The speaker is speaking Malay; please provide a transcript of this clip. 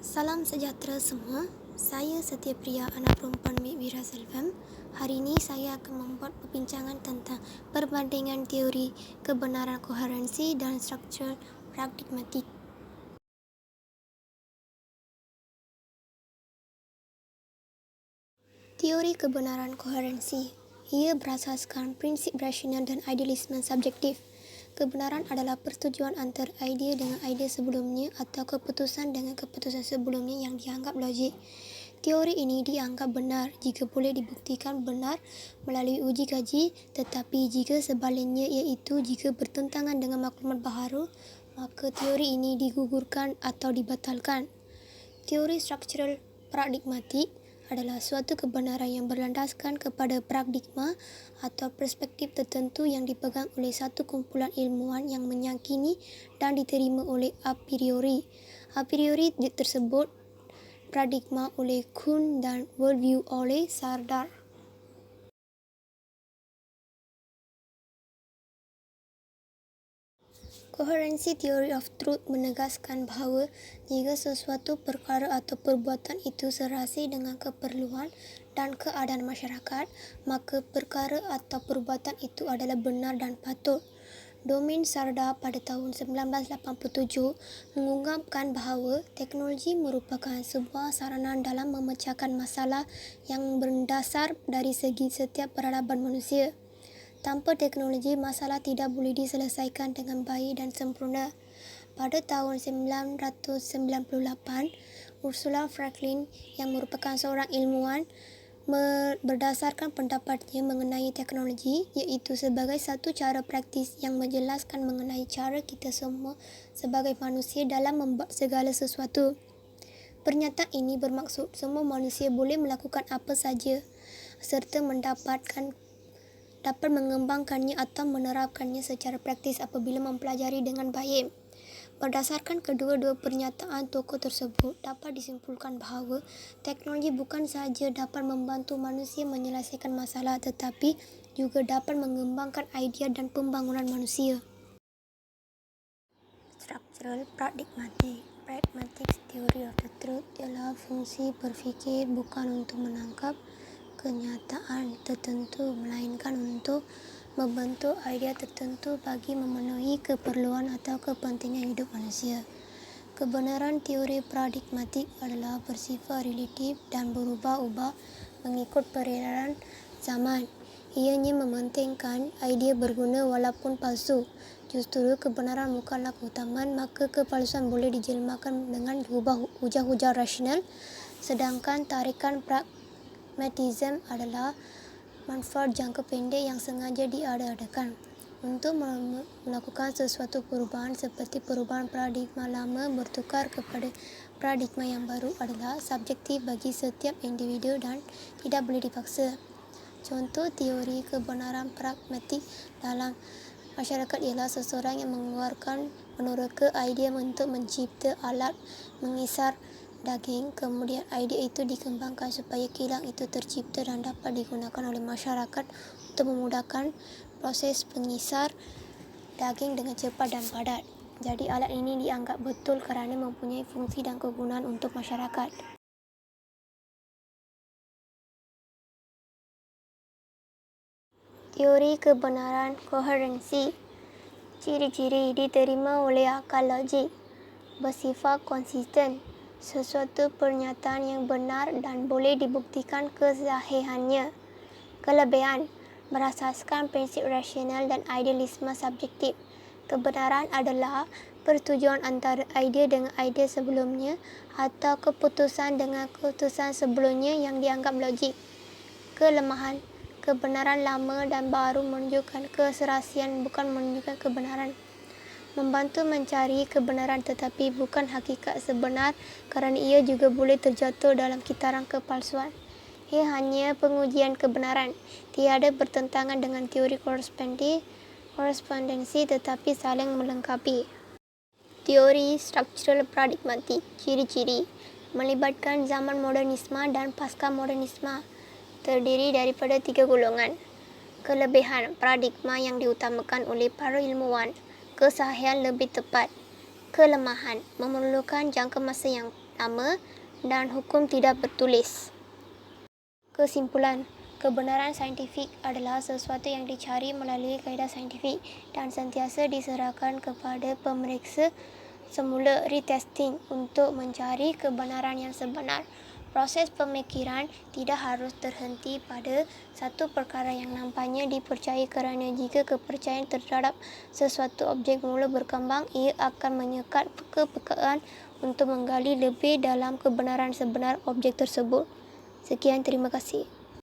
Salam sejahtera semua. Saya Setia Priya, anak perempuan Bik Wira Selvam. Hari ini saya akan membuat perbincangan tentang perbandingan teori kebenaran koherensi dan struktur pragmatik. Teori kebenaran koherensi. Ia berasaskan prinsip rasional dan idealisme subjektif. Kebenaran adalah persetujuan antara idea dengan idea sebelumnya atau keputusan dengan keputusan sebelumnya yang dianggap logik. Teori ini dianggap benar jika boleh dibuktikan benar melalui uji kaji, tetapi jika sebaliknya iaitu jika bertentangan dengan maklumat baharu, maka teori ini digugurkan atau dibatalkan. Teori struktural pragmatik adalah suatu kebenaran yang berlandaskan kepada paradigma atau perspektif tertentu yang dipegang oleh satu kumpulan ilmuwan yang meyakini dan diterima oleh a priori. A priori tersebut paradigma oleh Kuhn dan worldview oleh Sardar. Koherensi theory of truth menegaskan bahawa jika sesuatu perkara atau perbuatan itu serasi dengan keperluan dan keadaan masyarakat, maka perkara atau perbuatan itu adalah benar dan patut. Domin Sardar pada tahun 1987 mengungkapkan bahawa teknologi merupakan sebuah saranan dalam memecahkan masalah yang berdasar dari segi setiap peradaban manusia. Tanpa teknologi, masalah tidak boleh diselesaikan dengan baik dan sempurna. Pada tahun 1998, Ursula Franklin yang merupakan seorang ilmuwan berdasarkan pendapatnya mengenai teknologi, iaitu sebagai satu cara praktis yang menjelaskan mengenai cara kita semua sebagai manusia dalam membuat segala sesuatu. Pernyataan ini bermaksud semua manusia boleh melakukan apa saja serta dapat mengembangkannya atau menerapkannya secara praktis apabila mempelajari dengan baik. Berdasarkan kedua-dua pernyataan tokoh tersebut, dapat disimpulkan bahawa teknologi bukan sahaja dapat membantu manusia menyelesaikan masalah tetapi juga dapat mengembangkan idea dan pembangunan manusia. Structural pragmatic theory of the truth ialah fungsi berfikir bukan untuk menangkap kenyataan tertentu melainkan untuk membentuk idea tertentu bagi memenuhi keperluan atau kepentingan hidup manusia. Kebenaran teori pragmatik adalah bersifat relatif dan berubah-ubah mengikut peredaran zaman. Ianya mementingkan idea berguna walaupun palsu. Justru kebenaran bukanlah keutamaan, maka kepalsuan boleh dijelmakan dengan hujah-hujah rasional, sedangkan tarikan pragmatism adalah manfaat jangka pendek yang sengaja diada-adakan untuk melakukan sesuatu perubahan seperti perubahan paradigma lama bertukar kepada paradigma yang baru adalah subjektif bagi setiap individu dan tidak boleh dipaksa. Contoh teori kebenaran pragmatik dalam masyarakat ialah seseorang yang mengeluarkan meneroka idea untuk mencipta alat mengisar daging, kemudian idea itu dikembangkan supaya kilang itu tercipta dan dapat digunakan oleh masyarakat untuk memudahkan proses pengisar daging dengan cepat dan padat. Jadi alat ini dianggap betul kerana mempunyai fungsi dan kegunaan untuk masyarakat. Teori kebenaran koherensi. Ciri-ciri diterima oleh akal logik. Bersifat konsisten. Sesuatu pernyataan yang benar dan boleh dibuktikan kesahihannya. Kelebihan. Berasaskan prinsip rasional dan idealisme subjektif. Kebenaran adalah persetujuan antara idea dengan idea sebelumnya atau keputusan dengan keputusan sebelumnya yang dianggap logik. Kelemahan. Kebenaran lama dan baru menunjukkan keserasian bukan menunjukkan kebenaran. Membantu mencari kebenaran tetapi bukan hakikat sebenar kerana ia juga boleh terjatuh dalam kitaran kepalsuan. Ia hanya pengujian kebenaran. Tiada bertentangan dengan teori korespondensi tetapi saling melengkapi. Teori struktural pragmatik. Ciri-ciri. Melibatkan zaman modernisme dan pasca modernisme. Terdiri daripada 3 golongan. Kelebihan paradigma yang diutamakan oleh para ilmuwan. Kesahihan lebih tepat. Kelemahan: memerlukan jangka masa yang lama dan hukum tidak bertulis. Kesimpulan: kebenaran saintifik adalah sesuatu yang dicari melalui kaedah saintifik dan sentiasa diserahkan kepada pemeriksa semula retesting untuk mencari kebenaran yang sebenar. Proses pemikiran tidak harus terhenti pada satu perkara yang nampaknya dipercayai, kerana jika kepercayaan terhadap sesuatu objek mula berkembang, ia akan menyekat kepekaan untuk menggali lebih dalam kebenaran sebenar objek tersebut. Sekian, terima kasih.